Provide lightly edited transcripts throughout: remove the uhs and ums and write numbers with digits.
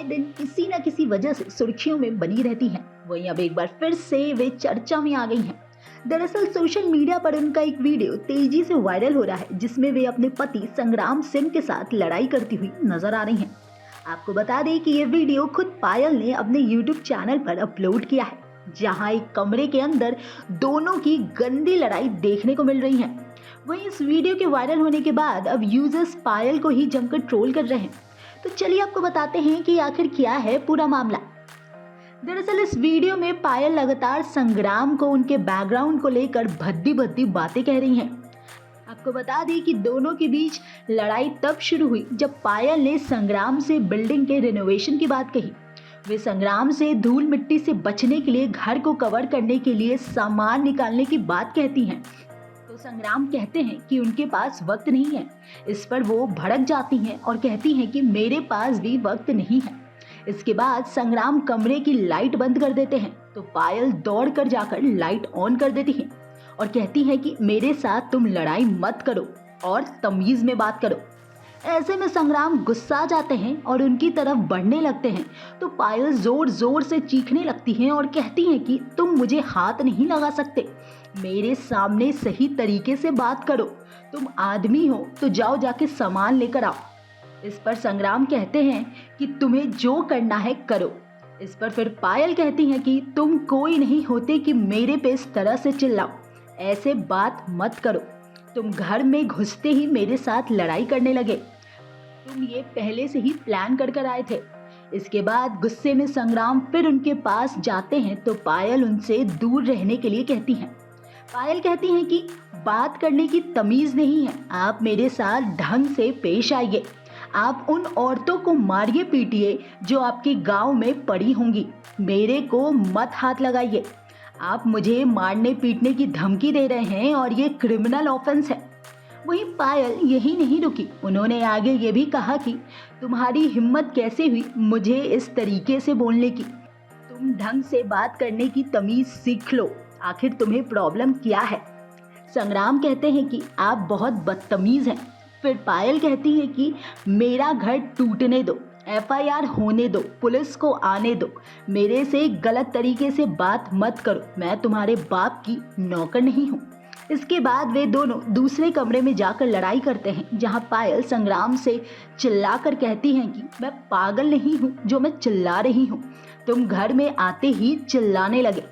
दिन किसी न किसी वजह से सुर्खियों में बनी रहती हैं। वहीं अब एक बार फिर से वे चर्चा में आ गई हैं। दरअसल सोशल मीडिया पर उनका एक वीडियो तेजी से वायरल हो रहा है, जिसमें वे अपने पति संग्राम सिंह के साथ लड़ाई करती हुई नजर आ रही हैं। आपको बता दें कि ये वीडियो खुद पायल ने अपने यूट्यूब चैनल पर अपलोड किया है, जहां एक कमरे के अंदर दोनों की गंदी लड़ाई देखने को मिल रही है। वहीं इस वीडियो के वायरल होने के बाद अब यूजर्स पायल को ही जमकर ट्रोल कर रहे हैं। तो चलिए आपको बताते हैं कि आखिर क्या है पूरा मामला। दरअसल इस वीडियो में पायल लगातार संग्राम को उनके बैकग्राउंड को लेकर भद्दी भद्दी बातें कह रही हैं। आपको बता दें कि दोनों के बीच लड़ाई तब शुरू हुई जब पायल ने संग्राम से बिल्डिंग के रिनोवेशन की बात कही। वे संग्राम से धूल मिट्टी से बचने के लिए घर को कवर करने के लिए सामान निकालने की बात कहती हैं। तो संग्राम कहते हैं कि उनके पास वक्त नहीं है। इस पर वो भड़क जाती हैं और कहती हैं कि मेरे पास भी वक्त नहीं है। इसके बाद संग्राम कमरे की लाइट बंद कर देते हैं, तो पायल दौड़ कर जाकर लाइट ऑन कर देती है और कहती है कि मेरे साथ तुम लड़ाई मत करो और तमीज में बात करो। ऐसे में संग्राम गुस्सा जाते हैं और उनकी तरफ बढ़ने लगते हैं, तो पायल जोर जोर से चीखने लगती हैं और कहती हैं कि तुम मुझे हाथ नहीं लगा सकते, मेरे सामने सही तरीके से बात करो, तुम आदमी हो तो जाओ जाके सामान लेकर आओ। इस पर संग्राम कहते हैं कि तुम्हें जो करना है करो। इस पर फिर पायल कहती हैं कि तुम कोई नहीं होते कि मेरे पे इस तरह से चिल्लाओ, ऐसे बात मत करो, तुम घर में घुसते ही मेरे साथ लड़ाई करने लगे, तुम ये पहले से ही प्लान कर आए थे। इसके बाद गुस्से में संग्राम फिर उनके पास जाते हैं, तो पायल उनसे दूर रहने के लिए कहती हैं। पायल कहती हैं कि बात करने की तमीज नहीं है, आप मेरे साथ ढंग से पेश आइए, आप उन औरतों को मारिए पीटिए जो आपके गांव में पड़ी होंगी, मेरे को मत हाथ लगाइए, आप मुझे मारने पीटने की धमकी दे रहे हैं और ये क्रिमिनल ऑफेंस है। वहीं पायल यही नहीं रुकी, उन्होंने आगे ये भी कहा कि तुम्हारी हिम्मत कैसे हुई मुझे इस तरीके से बोलने की, तुम ढंग से बात करने की तमीज सीख लो, आखिर तुम्हें प्रॉब्लम क्या है। संग्राम कहते हैं कि आप बहुत बदतमीज हैं। फिर पायल कहती है कि मेरा घर टूटने दो, FIR होने दो, पुलिस को आने दो, मेरे से गलत तरीके से बात मत करो, मैं तुम्हारे बाप की नौकर नहीं हूँ। इसके बाद वे दोनों दूसरे कमरे में जाकर लड़ाई करते हैं, जहां पायल संग्राम से चिल्लाकर कहती हैं कि मैं पागल नहीं हूँ जो मैं चिल्ला रही हूँ, तुम घर में आते ही चिल्लाने लगे,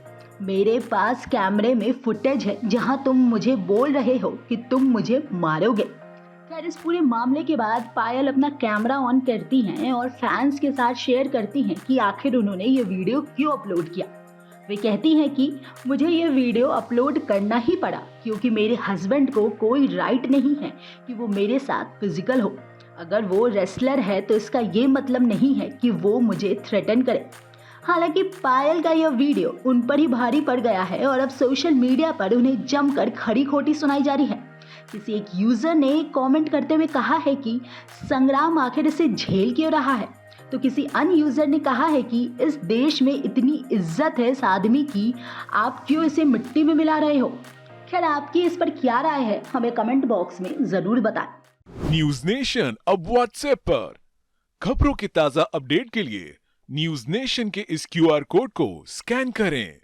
मेरे पास कैमरे में फुटेज है जहां तुम मुझे बोल रहे हो कि तुम मुझे मारोगे। खैर इस पूरे मामले के बाद पायल अपना कैमरा ऑन करती हैं और फैंस के साथ शेयर करती हैं कि आखिर उन्होंने ये वीडियो क्यों अपलोड किया। वे कहती हैं कि मुझे ये वीडियो अपलोड करना ही पड़ा क्योंकि मेरे हस्बैंड को कोई राइट नहीं है कि वो मेरे साथ फिजिकल हो। अगर वो रेसलर है तो इसका ये मतलब नहीं है कि वो मुझे थ्रेटन करे। हालांकि पायल का यह वीडियो उन पर ही भारी पड़ गया है और अब सोशल मीडिया पर उन्हें जमकर खरी खोटी सुनाई जा रही है। किसी एक यूजर ने कमेंट करते हुए कहा है कि संग्राम आखिर इसे झेल क्यों रहा है, तो किसी अन्य यूजर ने कहा है कि इस देश में इतनी इज्जत है इस आदमी की, आप क्यों इसे मिट्टी में मिला रहे हो। खैर आपकी इस पर क्या राय है, हमें कमेंट बॉक्स में जरूर बताएं। न्यूज नेशन अब व्हाट्सएप पर खबरों की ताजा अपडेट के लिए न्यूज नेशन के इस QR कोड को स्कैन करें।